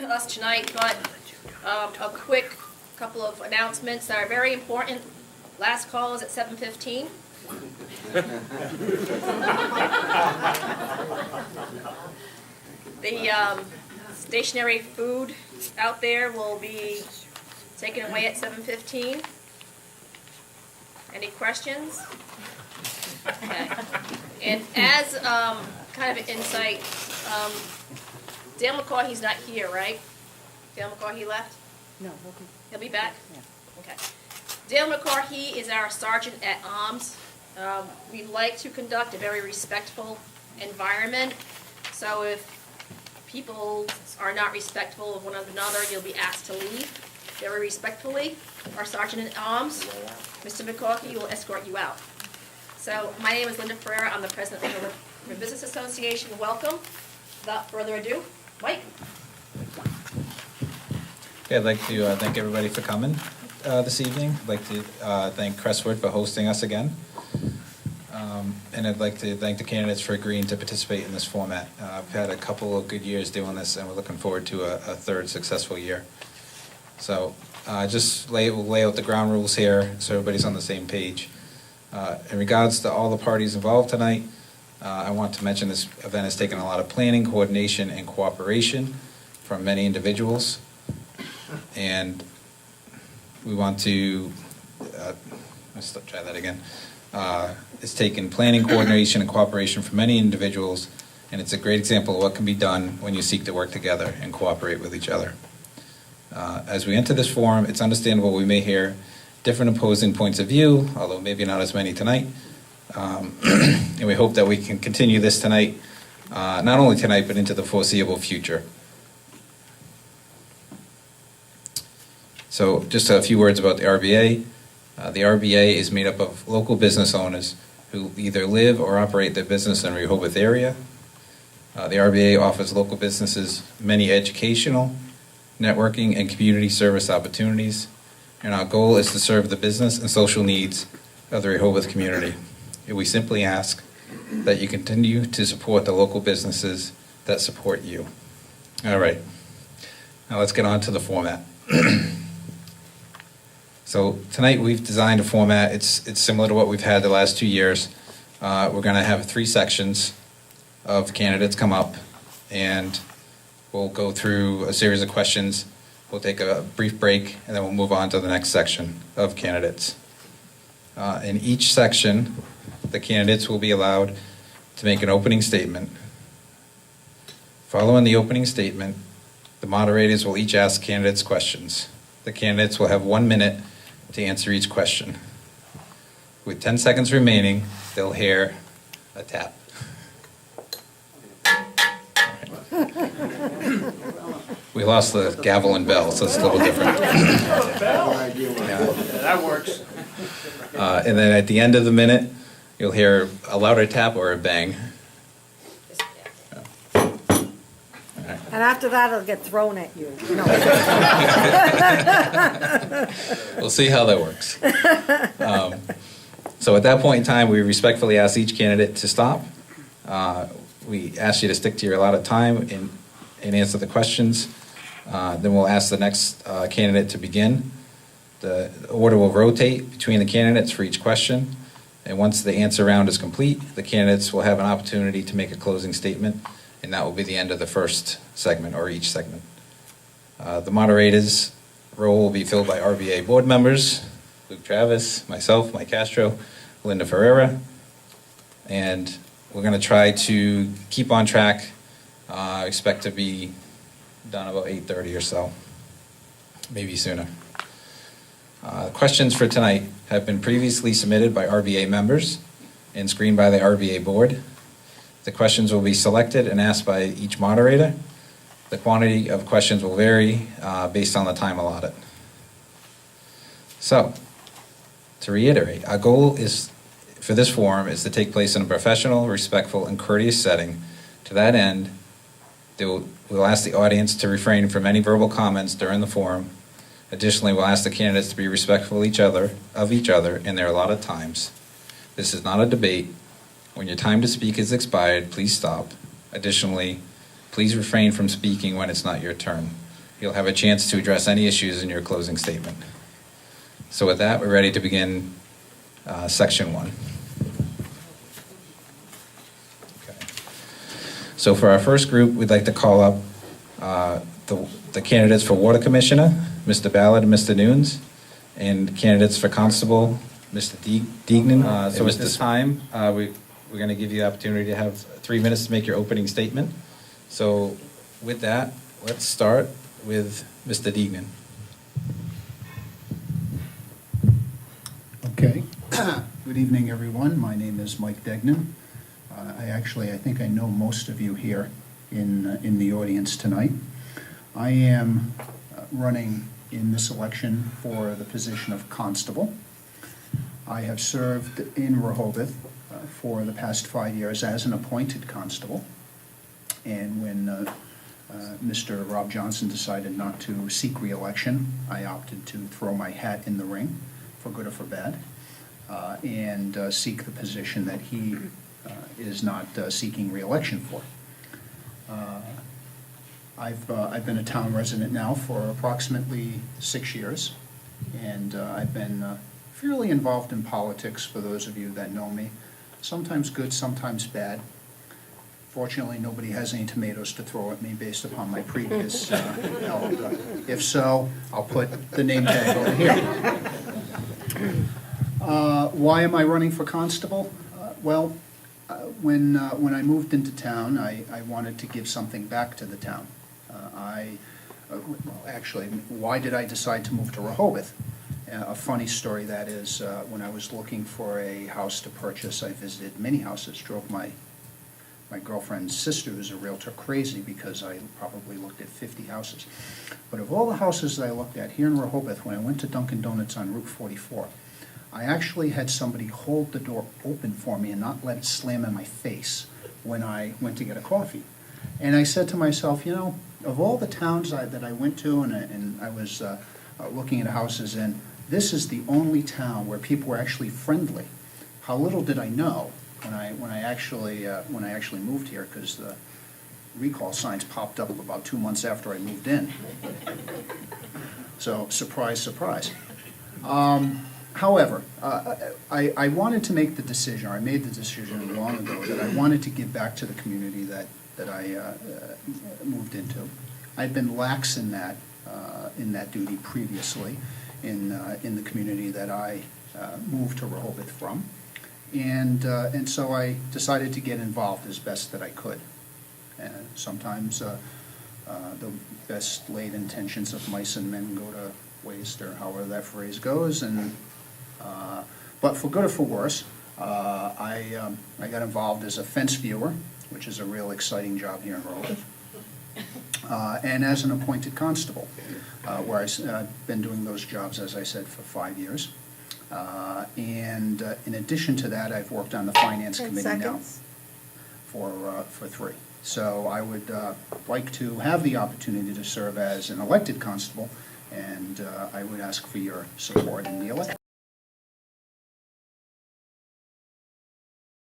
us tonight, but a quick couple of announcements that are very important. Last call is at 7:15. The stationary food out there will be taken away at 7:15. Any questions? Okay. And as kind of an insight, Dale McCaw, he's not here, right? Dale McCaw, he left? No, He'll be back? Yeah. Okay. Dale McCaw, he is our sergeant at arms. We like to conduct a very respectful environment. So if people are not respectful of one another, you'll be asked to leave very respectfully. Our sergeant at arms, Mr. McCaw, will escort you out. So my name is Linda Ferreira. I'm the president of the River Business Association. Welcome. Without further ado, Mike. Okay, I'd like to thank everybody for coming this evening. I'd like to thank Crestwood for hosting us again. And I'd like to thank the candidates for agreeing to participate in this format. I've had a couple of good years doing this, and we're looking forward to a third successful year. So just we'll lay out the ground rules here so everybody's on the same page. In regards to all the parties involved tonight, I want to mention this event has taken a lot of planning, coordination, and cooperation from many individuals. And we want to, let's try that again. It's taken planning, coordination, and cooperation from many individuals, and it's a great example of what can be done when you seek to work together and cooperate with each other. As we enter this forum, it's understandable we may hear different opposing points of view, although maybe not as many tonight. And we hope that we can continue this tonight, not only tonight, but into the foreseeable future. So just a few words about the RBA. The RBA is made up of local business owners who either live or operate their business in the Rehoboth area. The RBA offers local businesses many educational, networking, and community service opportunities. And our goal is to serve the business and social needs of the Rehoboth community. And we simply ask that you continue to support the local businesses that support you. All right, now let's get on to the format. So tonight we've designed a format, it's similar to what we've had the last 2 years. We're going to have 3 sections of candidates come up, and we'll go through a series of questions. We'll take a brief break, and then we'll move on to the next section of candidates. In each section, the candidates will be allowed to make an opening statement. Following the opening statement, the moderators will each ask candidates questions. The candidates will have 1 minute to answer each question. With 10 seconds remaining, they'll hear a tap. We lost the gavel and bell, so it's a little different. Yeah, that works. And then at the end of the minute, you'll hear a louder tap or a bang. And after that, it'll get thrown at you. We'll see how that works. So at that point in time, we respectfully ask each candidate to stop. We ask you to stick to your allotted time and answer the questions. Then we'll ask the next candidate to begin. The order will rotate between the candidates for each question. And once the answer round is complete, the candidates will have an opportunity to make a closing statement, and that will be the end of the first segment, or each segment. The moderator's role will be filled by RBA board members, Luke Travis, myself, Mike Castro, Linda Ferreira, and we're going to try to keep on track. I expect to be done about 8:30 or so, maybe sooner. Questions for tonight have been previously submitted by RBA members and screened by the RBA board. The questions will be selected and asked by each moderator. The quantity of questions will vary based on the time allotted. So, to reiterate, our goal for this forum is to take place in a professional, respectful, and courteous setting. To that end, we'll ask the audience to refrain from any verbal comments during the forum. Additionally, we'll ask the candidates to be respectful of each other in their allotted times. This is not a debate. When your time to speak is expired, please stop. Additionally, please refrain from speaking when it's not your turn. You'll have a chance to address any issues in your closing statement. So with that, we're ready to begin section 1. Okay. So for our first group, we'd like to call up the candidates for Water Commissioner, Mr. Ballard and Mr. Nunes, and candidates for Constable, Mr. Deignan. So at this time, we're going to give you the opportunity to have 3 minutes to make your opening statement. So with that, let's start with Mr. Deignan. Okay. Good evening, everyone. My name is Mike Deignan. I think I know most of you here in the audience tonight. I am running in this election for the position of constable. I have served in Rehoboth for the past 5 years as an appointed constable. And when Mr. Rob Johnson decided not to seek re-election, I opted to throw my hat in the ring, for good or for bad, and seek the position that he is not seeking re-election for. I've been a town resident now for approximately 6 years, and I've been fairly involved in politics, for those of you that know me. Sometimes good, sometimes bad. Fortunately, nobody has any tomatoes to throw at me based upon my previous health. If so, I'll put the name tag over here. Why am I running for constable? When I moved into town, I wanted to give something back to the town. Why did I decide to move to Rehoboth? A funny story that is, when I was looking for a house to purchase, I visited many houses, drove my girlfriend's sister, who's a realtor, crazy because I probably looked at 50 houses. But of all the houses that I looked at here in Rehoboth, when I went to Dunkin' Donuts on Route 44, I actually had somebody hold the door open for me and not let it slam in my face when I went to get a coffee. And I said to myself, you know, of all the towns that I went to and I was looking at houses in, this is the only town where people were actually friendly. How little did I know when I actually moved here, because the recall signs popped up about 2 months after I moved in. So surprise, surprise. However, I wanted to make the decision, or I made the decision long ago, that I wanted to give back to the community that I moved into. I'd been lax in that duty previously in the community that I moved to Rehoboth from, and so I decided to get involved as best that I could. And sometimes the best laid intentions of mice and men go to waste, or however that phrase goes, and but for good or for worse, I got involved as a fence viewer, which is a real exciting job here in Rehoboth, and as an appointed constable, where I've been doing those jobs, as I said, for 5 years. And in addition to that, I've worked on the finance committee now for 3. So I would like to have the opportunity to serve as an elected constable, and I would ask for your support in the election.